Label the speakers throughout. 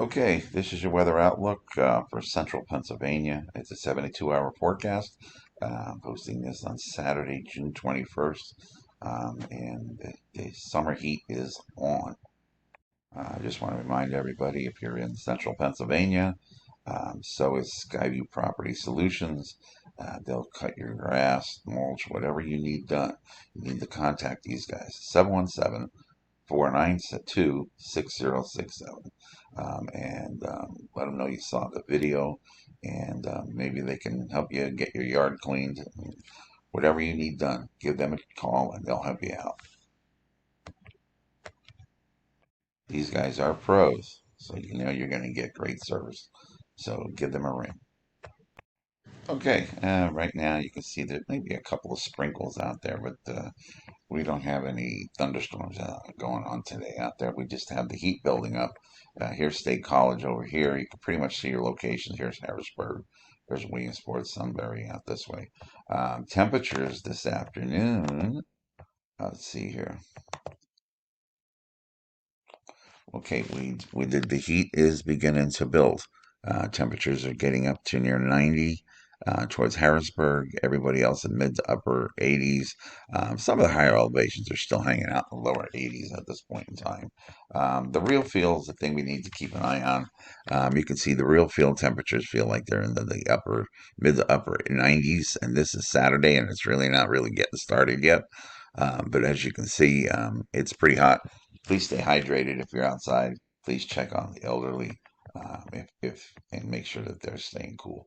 Speaker 1: Okay, this is your weather outlook for central Pennsylvania. It's a 72-hour forecast. I'm posting this on Saturday, June 21st, and the summer heat is on. I just want to remind everybody if you're in central Pennsylvania, so is Skyview Property Solutions. They'll cut your grass, mulch, whatever you need done. You need to contact these guys. 717 492 6067 and let them know you saw the video, and maybe they can help you get your yard cleaned. Whatever you need done, give them a call and they'll help you out. These guys are pros, so you know you're going to get great service. So give them a ring. Okay, right now you can see there may be a couple of sprinkles out there, but we don't have any thunderstorms going on today out there. We just have the heat building up. Here's State College over here. You can pretty much see your locations. Here's Harrisburg. There's Williamsport, Sunbury out this way. Temperatures this afternoon. Let's see here. Okay, we did the heat is beginning to build. Temperatures are getting up to near 90 towards Harrisburg. Everybody else in mid to upper 80s. Some of the higher elevations are still hanging out in the lower 80s at this point in time. The real feel is the thing we need to keep an eye on. You can see the real field temperatures feel like they're in the upper mid to upper 90s, and this is Saturday, and it's really not really getting started yet. But as you can see, it's pretty hot. Please stay hydrated if you're outside. Please check on the elderly, if and make sure that they're staying cool.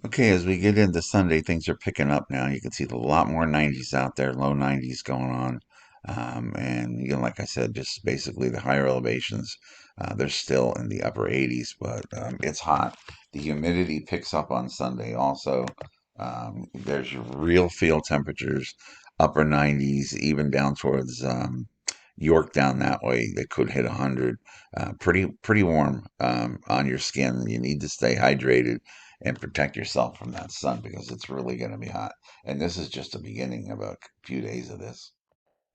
Speaker 1: Okay, as we get into Sunday, things are picking up now. You can see a lot more 90s out there, low 90s going on. And like I said, just basically the higher elevations, they're still in the upper 80s, but it's hot. The humidity picks up on Sunday also. There's your real field temperatures, upper 90s, even down towards York down that way. They could hit 100. Pretty warm on your skin. You need to stay hydrated and protect yourself from that sun because it's really going to be hot. And this is just the beginning of a few days of this.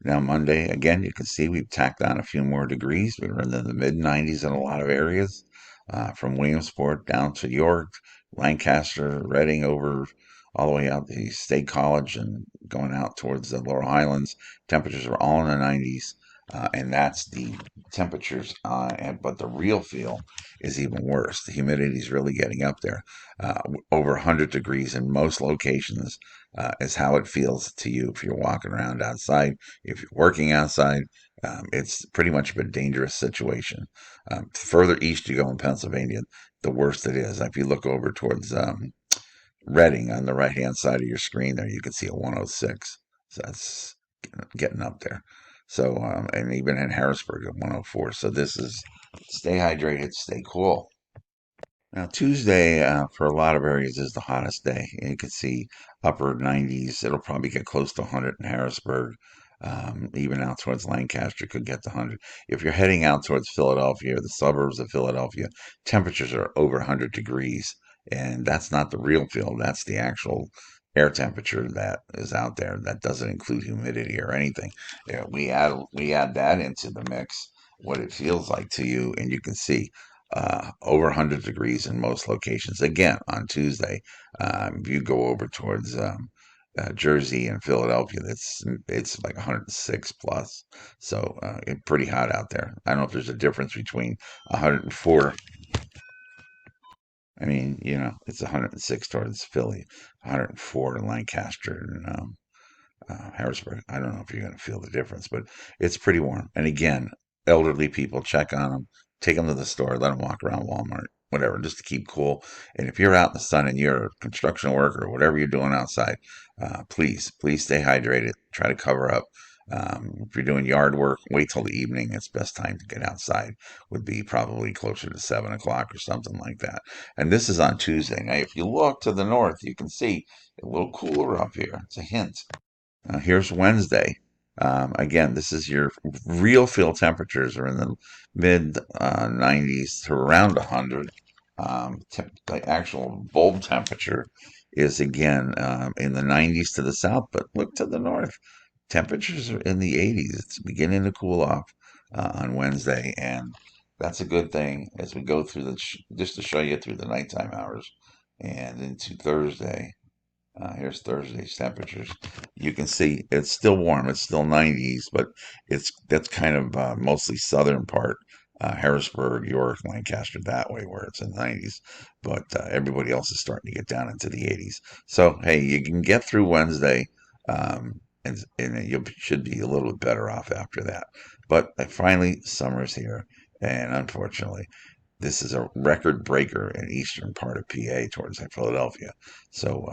Speaker 1: Now, Monday, again, you can see we've tacked on a few more degrees. We were in the mid 90s in a lot of areas, from Williamsport down to York, Lancaster, Reading, over all the way out to State College and going out towards the Laurel Highlands. Temperatures are all in the 90s, and that's the temperatures. But the real feel is even worse. The humidity is really getting up there, over 100 degrees in most locations. Is how it feels to you if you're walking around outside. If you're working outside, it's pretty much a dangerous situation. Further east you go in Pennsylvania, the worse it is. If you look over towards Reading on the right hand side of your screen there, you can see a 106. So that's getting up there. So, and even in Harrisburg at 104. So this is stay hydrated, stay cool. Now, Tuesday for a lot of areas is the hottest day. You can see upper 90s. It'll probably get close to 100 in Harrisburg. Even out towards Lancaster could get to 100. If you're heading out towards Philadelphia or the suburbs of Philadelphia, temperatures are over 100 degrees. And that's not the real feel. That's the actual air temperature that is out there. That doesn't include humidity or anything. Yeah, we add that into the mix, what it feels like to you, and you can see over 100 degrees in most locations. Again, on Tuesday, if you go over towards Jersey and Philadelphia, it's like 106 plus. So it's pretty hot out there. I don't know if there's a difference between 104. I mean, it's 106 towards Philly, 104 in Lancaster and Harrisburg. I don't know if you're going to feel the difference, but it's pretty warm. And again, elderly people, check on them, take them to the store, let them walk around Walmart, whatever, just to keep cool. And if you're out in the sun and you're a construction worker or whatever you're doing outside, please stay hydrated. Try to cover up. If you're doing yard work, wait till the evening. It's best time to get outside. Would be probably closer to 7 o'clock or something like that. And this is on Tuesday. Now, if you look to the north, you can see a little cooler up here. It's a hint. Here's Wednesday. Again, this is your real field temperatures are in the mid 90s to around 100. The actual bulb temperature is again in the 90s to the south, but look to the north. Temperatures are in the 80s. It's beginning to cool off on Wednesday, and that's a good thing as we go through just to show you through the nighttime hours and into Thursday. Here's Thursday's temperatures. You can see it's still warm. It's still 90s, but that's kind of mostly southern part, Harrisburg, York, Lancaster, that way where it's in 90s. But everybody else is starting to get down into the 80s. So hey, you can get through Wednesday, and you should be a little bit better off after that. But finally, summer's here, and unfortunately, this is a record breaker in eastern part of PA towards Philadelphia. So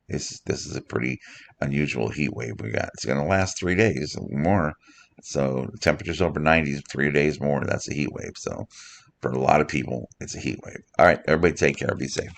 Speaker 1: this is a pretty unusual heat wave we got. It's going to last 3 days or more. So temperatures over 90s, 3 days more. That's a heat wave. So for a lot of people, it's a heat wave. All right, everybody, take care. Be safe.